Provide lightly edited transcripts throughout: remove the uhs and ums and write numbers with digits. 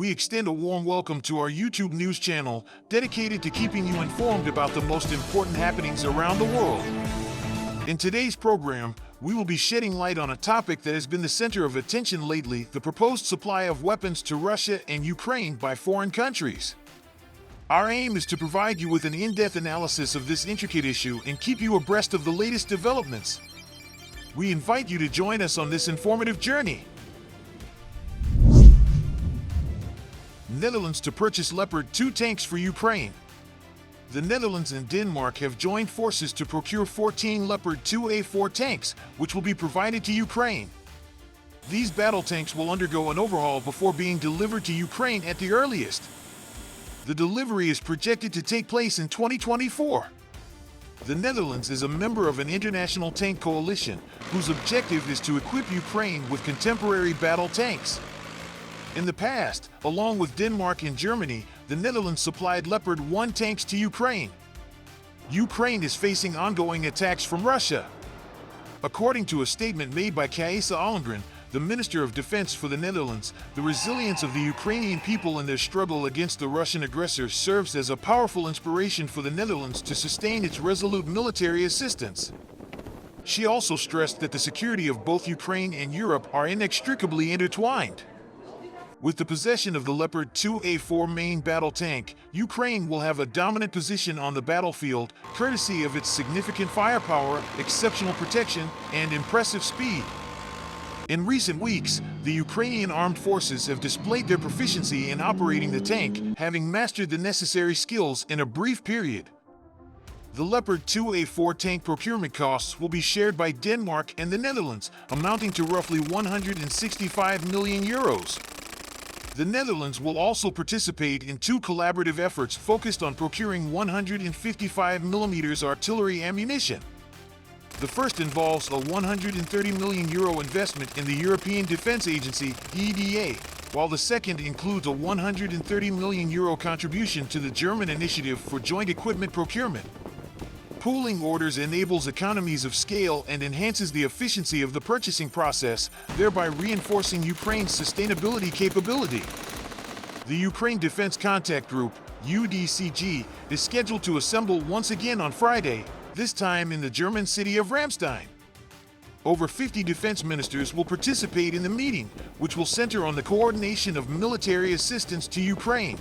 we extend a warm welcome to our YouTube news channel dedicated to keeping you informed about the most important happenings around the world. In today's program, we will be shedding light on a topic that has been the center of attention lately: the proposed supply of weapons to Russia and Ukraine by foreign countries. Our aim is to provide you with an in-depth analysis of this intricate issue and keep you abreast of the latest developments. We invite you to join us on this informative journey. Netherlands to purchase Leopard 2 tanks for Ukraine. The Netherlands and Denmark have joined forces to procure 14 Leopard 2A4 tanks, which will be provided to Ukraine. These battle tanks will undergo an overhaul before being delivered to Ukraine at the earliest. The delivery is projected to take place in 2024. The Netherlands is a member of an international tank coalition whose objective is to equip Ukraine with contemporary battle tanks. In the past, along with Denmark and Germany, the Netherlands supplied Leopard 1 tanks to Ukraine. Ukraine is facing ongoing attacks from Russia. According to a statement made by Kajsa Ollongren, the Minister of Defense for the Netherlands, the resilience of the Ukrainian people in their struggle against the Russian aggressor serves as a powerful inspiration for the Netherlands to sustain its resolute military assistance. She also stressed that the security of both Ukraine and Europe are inextricably intertwined. With the possession of the Leopard 2A4 main battle tank, Ukraine will have a dominant position on the battlefield, courtesy of its significant firepower, exceptional protection, and impressive speed. In recent weeks, the Ukrainian armed forces have displayed their proficiency in operating the tank, having mastered the necessary skills in a brief period. The Leopard 2A4 tank procurement costs will be shared by Denmark and the Netherlands, amounting to roughly 165 million euros. The Netherlands will also participate in two collaborative efforts focused on procuring 155mm artillery ammunition. The first involves a 130 million euro investment in the European Defence Agency, EDA, while the second includes a 130 million euro contribution to the German Initiative for Joint Equipment Procurement. Pooling orders enables economies of scale and enhances the efficiency of the purchasing process, thereby reinforcing Ukraine's sustainability capability. The Ukraine Defense Contact Group, UDCG, is scheduled to assemble once again on Friday, this time in the German city of Ramstein. Over 50 defense ministers will participate in the meeting, which will center on the coordination of military assistance to Ukraine.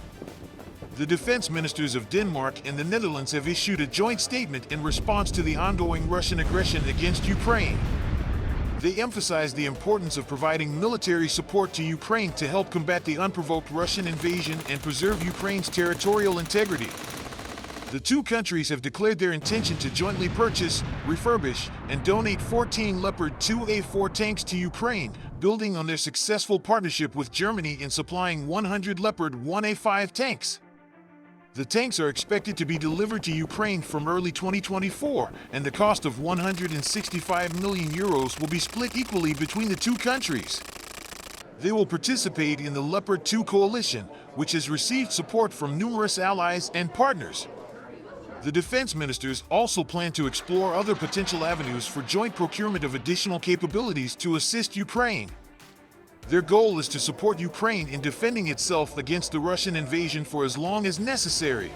The defense ministers of Denmark and the Netherlands have issued a joint statement in response to the ongoing Russian aggression against Ukraine. They emphasized the importance of providing military support to Ukraine to help combat the unprovoked Russian invasion and preserve Ukraine's territorial integrity. The two countries have declared their intention to jointly purchase, refurbish, and donate 14 Leopard 2A4 tanks to Ukraine, building on their successful partnership with Germany in supplying 100 Leopard 1A5 tanks. The tanks are expected to be delivered to Ukraine from early 2024, and the cost of 165 million euros will be split equally between the two countries. They will participate in the Leopard 2 coalition, which has received support from numerous allies and partners. The defense ministers also plan to explore other potential avenues for joint procurement of additional capabilities to assist Ukraine. Their goal is to support Ukraine in defending itself against the Russian invasion for as long as necessary.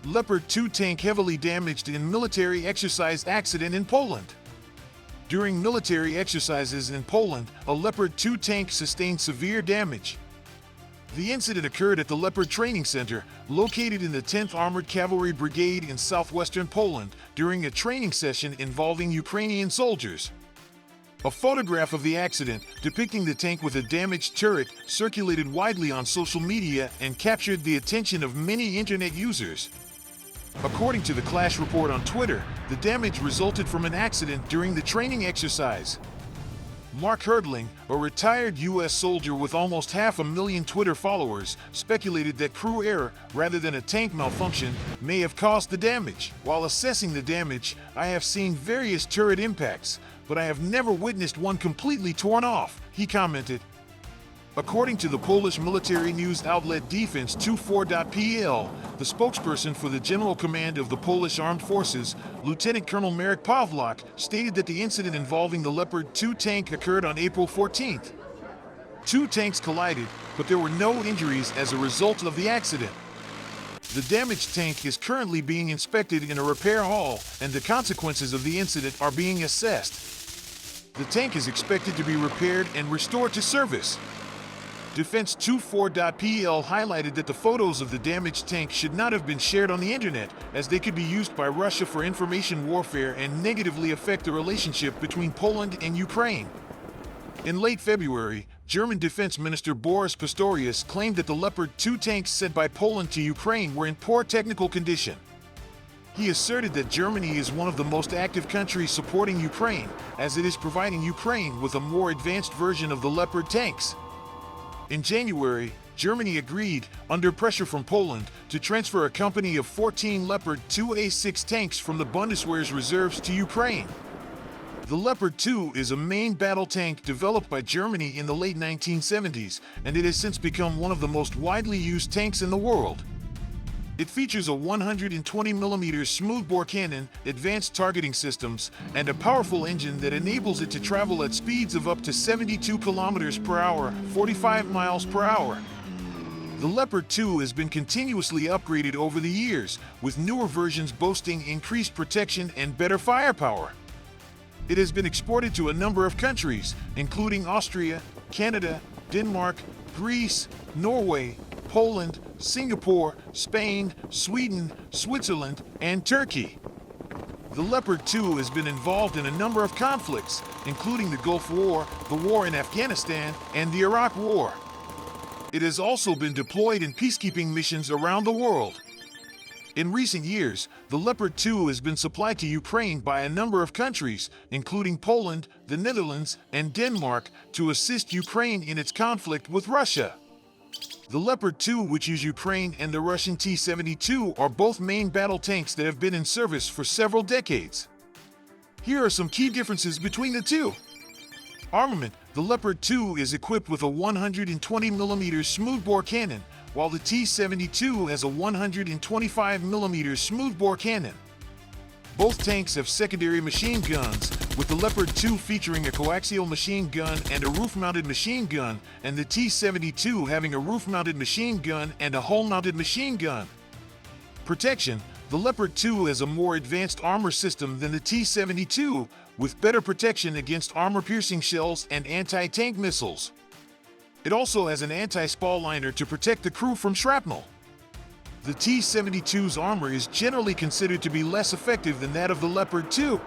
Leopard 2 tank heavily damaged in military exercise accident in Poland. During military exercises in Poland, a Leopard 2 tank sustained severe damage. The incident occurred at the Leopard Training Center, located in the 10th Armored Cavalry Brigade in southwestern Poland, during a training session involving Ukrainian soldiers. A photograph of the accident, depicting the tank with a damaged turret, circulated widely on social media and captured the attention of many internet users. According to the Clash report on Twitter, the damage resulted from an accident during the training exercise. Mark Herdling, a retired U.S. soldier with almost 500,000 Twitter followers, speculated that crew error, rather than a tank malfunction, may have caused the damage. While assessing the damage, I have seen various turret impacts, but I have never witnessed one completely torn off, he commented. According to the Polish military news outlet Defense24.pl, the spokesperson for the General Command of the Polish Armed Forces, Lieutenant Colonel Marek Pawlak, stated that the incident involving the Leopard 2 tank occurred on April 14th. Two tanks collided, but there were no injuries as a result of the accident. The damaged tank is currently being inspected in a repair hall, and the consequences of the incident are being assessed. The tank is expected to be repaired and restored to service. Defense24.pl highlighted that the photos of the damaged tank should not have been shared on the internet, as they could be used by Russia for information warfare and negatively affect the relationship between Poland and Ukraine. In late February, German Defense Minister Boris Pistorius claimed that the Leopard 2 tanks sent by Poland to Ukraine were in poor technical condition. He asserted that Germany is one of the most active countries supporting Ukraine, as it is providing Ukraine with a more advanced version of the Leopard tanks. In January, Germany agreed, under pressure from Poland, to transfer a company of 14 Leopard 2A6 tanks from the Bundeswehr's reserves to Ukraine. The Leopard 2 is a main battle tank developed by Germany in the late 1970s, and it has since become one of the most widely used tanks in the world. It features a 120mm smoothbore cannon, advanced targeting systems, and a powerful engine that enables it to travel at speeds of up to 72 km per hour, 45 miles per hour. The Leopard 2 has been continuously upgraded over the years, with newer versions boasting increased protection and better firepower. It has been exported to a number of countries, including Austria, Canada, Denmark, Greece, Norway, Poland, Singapore, Spain, Sweden, Switzerland, and Turkey. The Leopard 2 has been involved in a number of conflicts, including the Gulf War, the war in Afghanistan, and the Iraq War. It has also been deployed in peacekeeping missions around the world. In recent years, the Leopard 2 has been supplied to Ukraine by a number of countries, including Poland, the Netherlands, and Denmark, to assist Ukraine in its conflict with Russia. The Leopard 2, which use Ukraine, and the Russian T-72 are both main battle tanks that have been in service for several decades. Here are some key differences between the two. Armament: the Leopard 2 is equipped with a 120mm smoothbore cannon, while the T-72 has a 125mm smoothbore cannon. Both tanks have secondary machine guns, with the Leopard 2 featuring a coaxial machine gun and a roof-mounted machine gun, and the T-72 having a roof-mounted machine gun and a hull-mounted machine gun. Protection: the Leopard 2 has a more advanced armor system than the T-72, with better protection against armor-piercing shells and anti-tank missiles. It also has an anti-spall liner to protect the crew from shrapnel. The T-72's armor is generally considered to be less effective than that of the Leopard 2.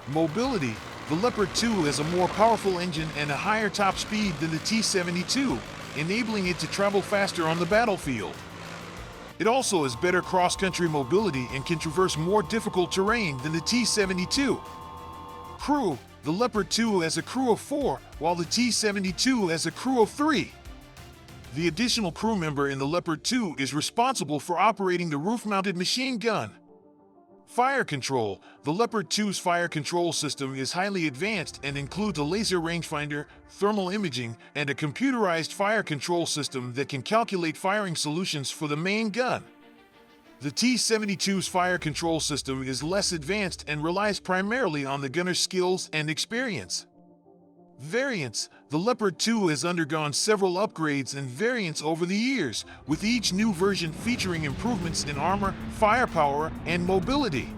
Mobility: the Leopard 2 has a more powerful engine and a higher top speed than the T-72, enabling it to travel faster on the battlefield. It also has better cross-country mobility and can traverse more difficult terrain than the T-72. Crew: the Leopard 2 has a crew of 4, while the T-72 has a crew of 3. The additional crew member in the Leopard 2 is responsible for operating the roof-mounted machine gun. Fire control: the Leopard 2's fire control system is highly advanced and includes a laser rangefinder, thermal imaging, and a computerized fire control system that can calculate firing solutions for the main gun. The T-72's fire control system is less advanced and relies primarily on the gunner's skills and experience. Variants: the Leopard 2 has undergone several upgrades and variants over the years, with each new version featuring improvements in armor, firepower, and mobility.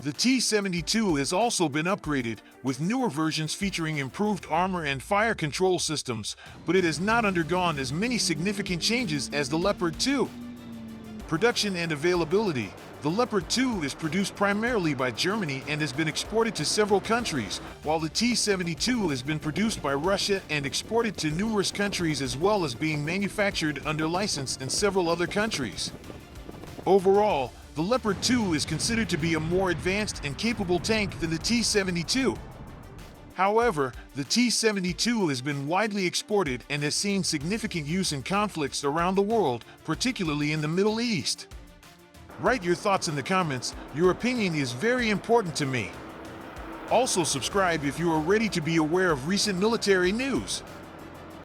The T-72 has also been upgraded, with newer versions featuring improved armor and fire control systems, but it has not undergone as many significant changes as the Leopard 2. Production and availability: the Leopard 2 is produced primarily by Germany and has been exported to several countries, while the T-72 has been produced by Russia and exported to numerous countries, as well as being manufactured under license in several other countries. Overall, the Leopard 2 is considered to be a more advanced and capable tank than the T-72. However, the T-72 has been widely exported and has seen significant use in conflicts around the world, particularly in the Middle East. Write your thoughts in the comments. Your opinion is very important to me. Also subscribe if you are ready to be aware of recent military news.